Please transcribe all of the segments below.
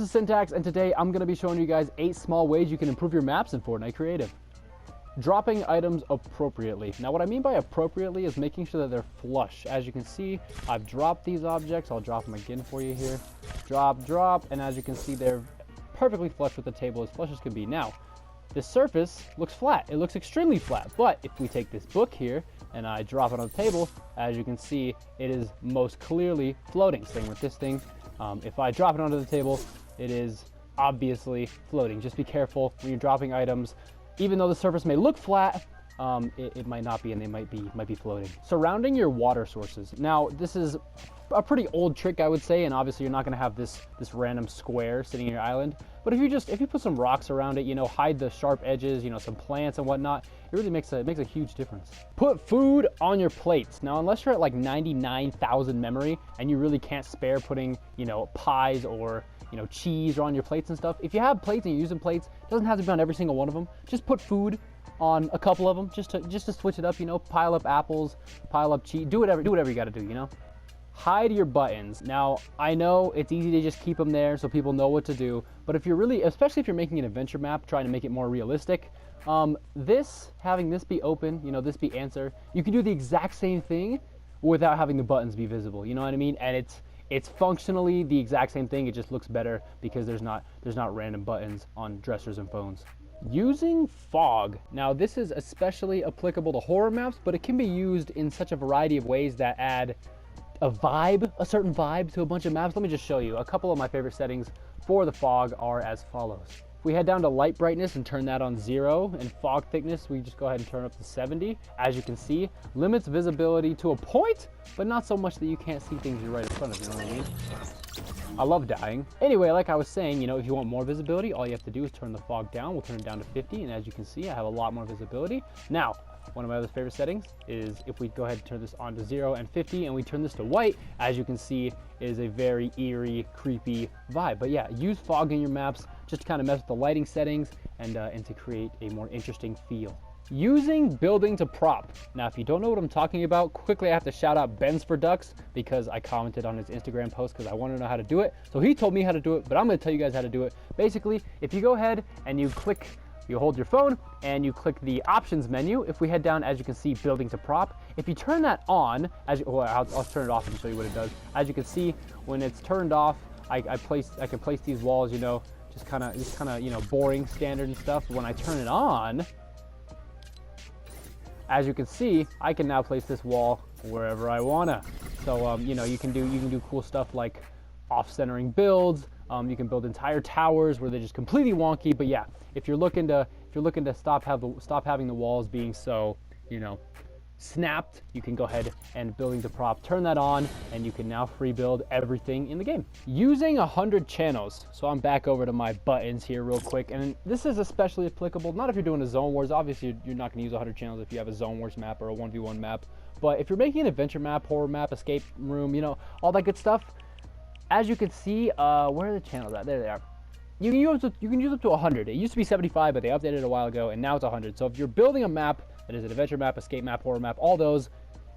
is Syntax, and today I'm going to be showing you guys 8 small ways you can improve your maps in Fortnite Creative. Dropping items appropriately. Now what I mean by appropriately is making sure that they're flush. As you can see, I've dropped these objects. I'll drop them again for you here. Drop, drop, and as you can see, they're perfectly flush with the table, as flush as can be. Now, the surface looks flat. It looks extremely flat, but if we take this book here and I drop it on the table, as you can see, it is most clearly floating. Same with this thing. If I drop it onto the table, it is obviously floating. Just be careful when you're dropping items. Even though the surface may look flat, it might not be, and they might be floating. Surrounding your water sources. Now, this is a pretty old trick, I would say, and obviously you're not going to have this random square sitting in your island. But if you put some rocks around it, you know, hide the sharp edges, you know, some plants and whatnot, it really makes a huge difference. Put food on your plates. Now, unless you're at like 99,000 memory and you really can't spare putting, you know, pies or, you know, cheese on your plates and stuff. If you have plates and you're using plates, it doesn't have to be on every single one of them. Just put food on a couple of them, just to switch it up, you know, pile up apples, pile up cheese, do whatever you got to do, you know. Hide your buttons. Now, I know it's easy to just keep them there so people know what to do, but if you're really, especially if you're making an adventure map, trying to make it more realistic, having this be open, you know, this be answer, you can do the exact same thing without having the buttons be visible, you know what I mean? And it's functionally the exact same thing, it just looks better because there's not random buttons on dressers and phones. Using fog. Now, this is especially applicable to horror maps, but it can be used in such a variety of ways that add a certain vibe to a bunch of maps. Let me just show you. A couple of my favorite settings for the fog are as follows. If we head down to light brightness and turn that on 0, and fog thickness, we just go ahead and turn up to 70. As you can see, limits visibility to a point, but not so much that you can't see things you're right in front of, you know what I mean? I love dying. Anyway, like I was saying, you know, if you want more visibility, all you have to do is turn the fog down. We'll turn it down to 50, and as you can see, I have a lot more visibility. Now, one of my other favorite settings is if we go ahead and turn this on to 0 and 50 and we turn this to white, as you can see, it is a very eerie, creepy vibe. But yeah, use fog in your maps just to kind of mess with the lighting settings and to create a more interesting feel. Using building to prop. Now, if you don't know what I'm talking about, quickly I have to shout out Ben's for Ducks because I commented on his Instagram post because I want to know how to do it. So he told me how to do it, but I'm going to tell you guys how to do it. Basically, if you go ahead and you hold your phone and you click the options menu. If we head down, as you can see, building to prop. If you turn that on, I'll turn it off and show you what it does. As you can see, when it's turned off, I can place these walls, you know, just kind of, you know, boring, standard and stuff. But when I turn it on, as you can see, I can now place this wall wherever I wanna. So, you know, you can do cool stuff like off-centering builds. You can build entire towers where they're just completely wonky. But yeah, if you're looking to stop having the walls being so, you know, snapped, you can go ahead and building to prop, turn that on, and you can now free build everything in the game. Using 100 channels. So I'm back over to my buttons here real quick, and this is especially applicable, not if you're doing a zone wars. Obviously, you're not going to use 100 channels if you have a zone wars map or a 1v1 map. But if you're making an adventure map, horror map, escape room, you know, all that good stuff, as you can see, where are the channels at? There they are. You can use up to 100. It used to be 75, but they updated it a while ago, and now it's 100. So if you're building a map that is an adventure map, escape map, horror map, all those,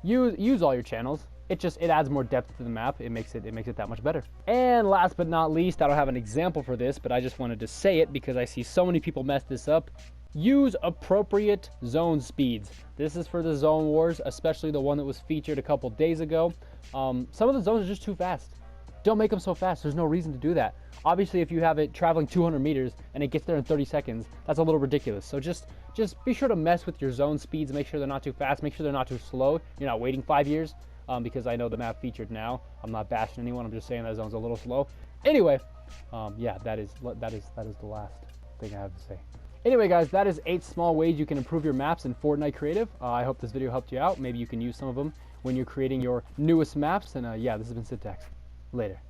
use all your channels. It adds more depth to the map. It makes it that much better. And last but not least, I don't have an example for this, but I just wanted to say it because I see so many people mess this up. Use appropriate zone speeds. This is for the zone wars, especially the one that was featured a couple days ago. Some of the zones are just too fast. Don't make them so fast. There's no reason to do that. Obviously, if you have it traveling 200 meters and it gets there in 30 seconds, that's a little ridiculous. So just be sure to mess with your zone speeds. Make sure they're not too fast. Make sure they're not too slow. You're not waiting 5 years because I know the map featured now. I'm not bashing anyone. I'm just saying that zone's a little slow. Anyway, yeah, that is the last thing I have to say. Anyway, guys, that is 8 small ways you can improve your maps in Fortnite Creative. I hope this video helped you out. Maybe you can use some of them when you're creating your newest maps. And yeah, this has been Syntax. Later.